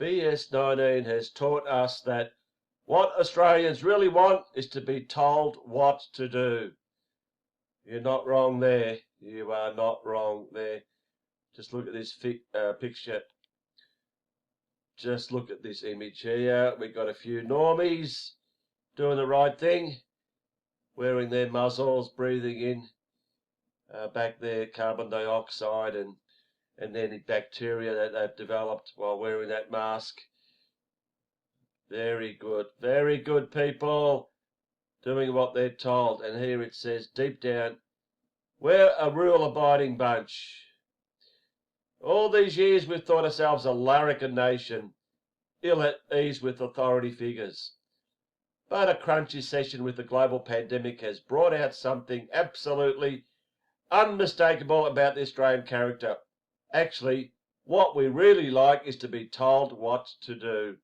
BS19 has taught us that what Australians really want is to be told what to do. You're not wrong there. You are not wrong there. Just look at this picture. Just look at this image here. We've got a few normies doing the right thing, wearing their muzzles, breathing in back their carbon dioxide and any bacteria that they've developed while wearing that mask. Very good people, doing what they're told. And here it says, deep down, we're a rule-abiding bunch. All these years we've thought ourselves a larrikin nation, ill at ease with authority figures. But a crunchy session with the global pandemic has brought out something absolutely unmistakable about the Australian character. Actually, what we really like is to be told what to do.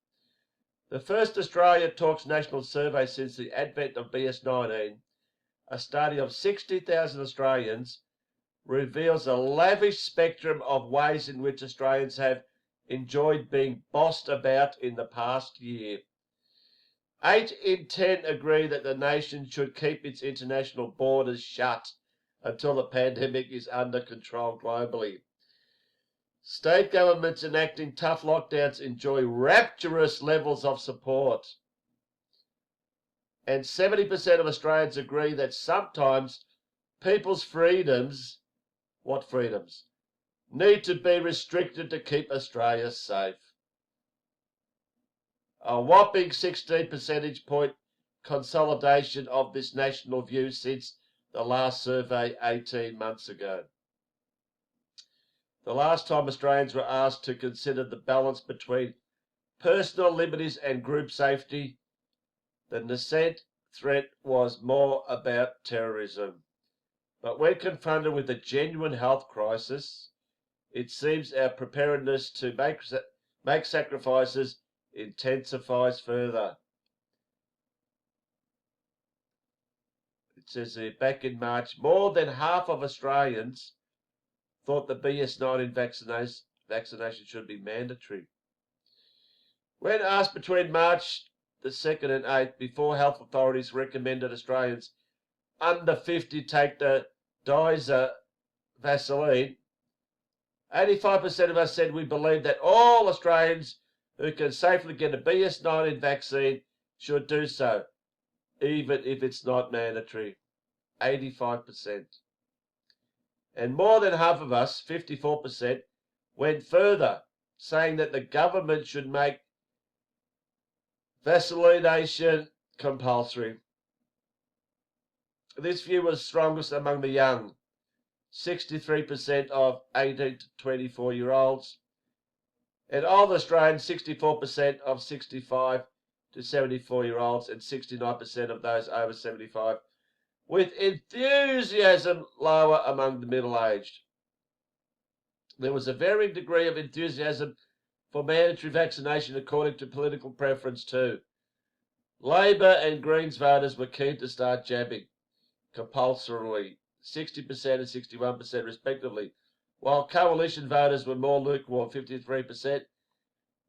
The first Australia Talks national survey since the advent of BS19, a study of 60,000 Australians, reveals a lavish spectrum of ways in which Australians have enjoyed being bossed about in the past year. 8 in 10 agree that the nation should keep its international borders shut until the pandemic is under control globally. State governments enacting tough lockdowns enjoy rapturous levels of support. And 70% of Australians agree that sometimes people's freedoms, what freedoms, need to be restricted to keep Australia safe. A whopping 16 percentage point consolidation of this national view since the last survey 18 months ago. The last time Australians were asked to consider the balance between personal liberties and group safety, the nascent threat was more about terrorism. But when confronted with a genuine health crisis, it seems our preparedness to make sacrifices intensifies further. It says here, back in March, more than half of Australians thought the BS19 vaccination should be mandatory. When asked between March the 2nd and 8th, before health authorities recommended Australians under 50 take the Pfizer Vaseline, 85% of us said we believe that all Australians who can safely get a BS19 vaccine should do so, even if it's not mandatory. 85%. And more than half of us, 54%, went further, saying that the government should make vaccination compulsory. This view was strongest among the young, 63% of 18 to 24-year-olds, and older Australians, 64% of 65 to 74-year-olds, and 69% of those over 75, with enthusiasm lower among the middle-aged. There was a varying degree of enthusiasm for mandatory vaccination according to political preference too. Labor and Greens voters were keen to start jabbing compulsorily, 60% and 61% respectively, while coalition voters were more lukewarm, 53%,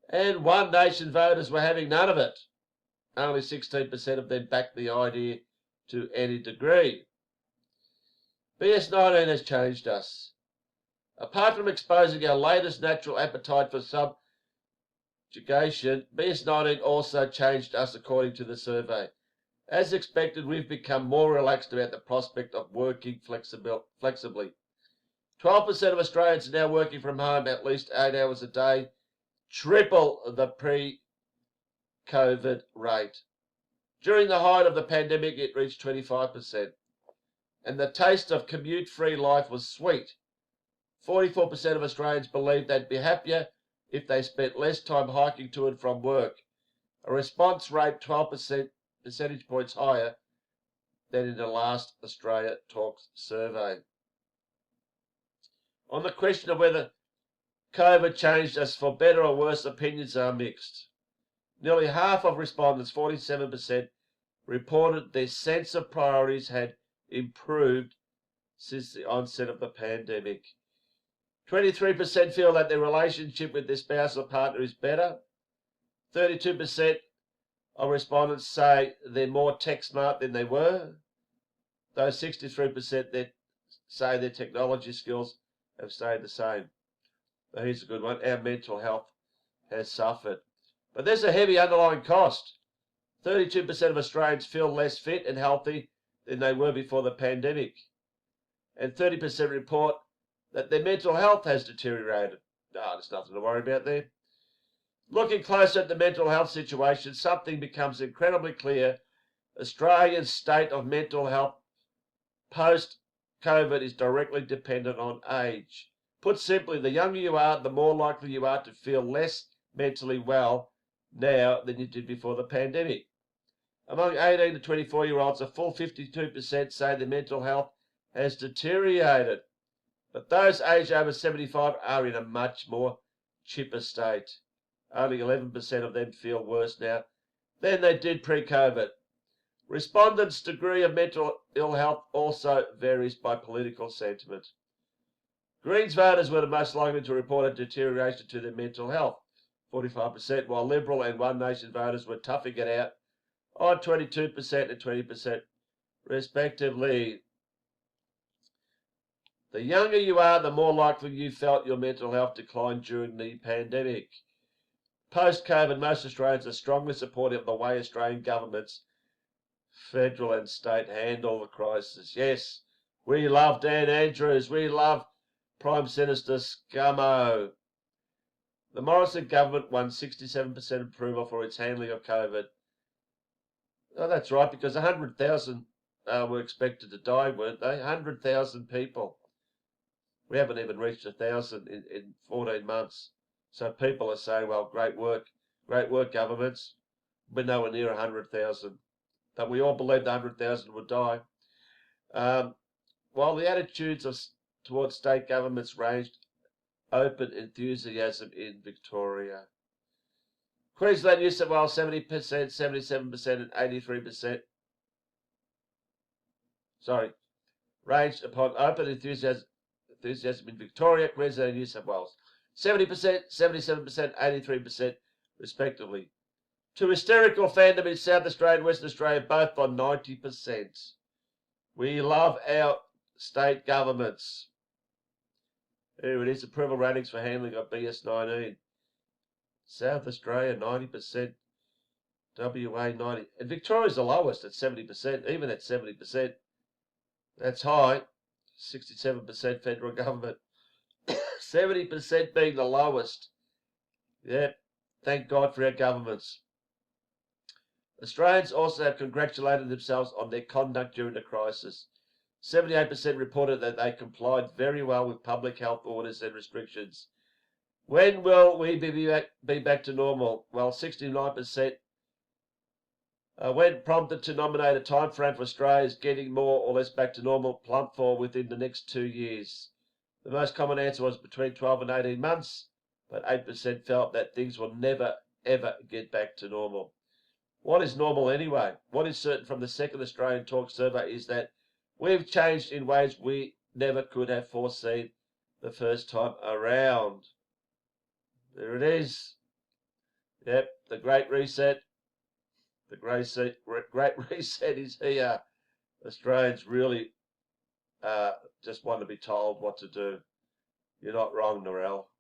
and One Nation voters were having none of it. Only 16% of them backed the idea to any degree. BS19 has changed us. Apart from exposing our latest natural appetite for subjugation, BS19 also changed us according to the survey. As expected, we've become more relaxed about the prospect of working flexibly. 12% of Australians are now working from home at least 8 hours a day, triple the pre-COVID rate. During the height of the pandemic, it reached 25%. And the taste of commute-free life was sweet. 44% of Australians believed they'd be happier if they spent less time hiking to and from work, a response rate 12 percentage points higher than in the last Australia Talks survey. On the question of whether COVID changed us for better or worse, opinions are mixed. Nearly half of respondents, 47%, reported their sense of priorities had improved since the onset of the pandemic. 23% feel that their relationship with their spouse or partner is better. 32% of respondents say they're more tech smart than they were. Those 63% that say their technology skills have stayed the same. Now here's a good one. Our mental health has suffered. But there's a heavy underlying cost. 32% of Australians feel less fit and healthy than they were before the pandemic. And 30% report that their mental health has deteriorated. There's nothing to worry about there. Looking closer at the mental health situation, something becomes incredibly clear. Australia's state of mental health post-COVID is directly dependent on age. Put simply, the younger you are, the more likely you are to feel less mentally well now than you did before the pandemic. Among 18 to 24-year-olds, a full 52% say their mental health has deteriorated. But those aged over 75 are in a much more chipper state. Only 11% of them feel worse now than they did pre-COVID. Respondents' degree of mental ill health also varies by political sentiment. Greens voters were the most likely to report a deterioration to their mental health, 45%, while Liberal and One Nation voters were toughing it out on 22% and 20%, respectively. The younger you are, the more likely you felt your mental health decline during the pandemic. Post-COVID, most Australians are strongly supportive of the way Australian governments, federal and state, handle the crisis. Yes, we love Dan Andrews. We love Prime Minister Scummo. The Morrison government won 67% approval for its handling of COVID. Oh, that's right, because 100,000 were expected to die, weren't they? 100,000 people. We haven't even reached 1,000 in 14 months. So people are saying, well, great work, governments. We're nowhere near 100,000. But we all believed 100,000 would die. While the attitudes towards state governments ranged, open enthusiasm in Victoria. Queensland, New South Wales, 70%, 77% and 83%. Ranged upon open enthusiasm in Victoria, Queensland and New South Wales. 70%, 77%, 83%, respectively. To hysterical fandom in South Australia and Western Australia, both on 90%. We love our state governments. Here it is, approval ratings for handling of BS19. South Australia, 90%. WA, 90%. And Victoria's the lowest at 70%, even at 70%. That's high. 67% federal government. 70% being the lowest. Yep, thank God for our governments. Australians also have congratulated themselves on their conduct during the crisis. 78% reported that they complied very well with public health orders and restrictions. When will we be back to normal? Well, 69%. When prompted to nominate a time frame for Australia's getting more or less back to normal, plump for within the next 2 years. The most common answer was between 12 and 18 months, but 8% felt that things will never, ever get back to normal. What is normal anyway? What is certain from the second Australian Talk survey is that we've changed in ways we never could have foreseen the first time around. There it is. Yep, the Great Reset. The Great Reset is here. Australians really just want to be told what to do. You're not wrong, Narelle.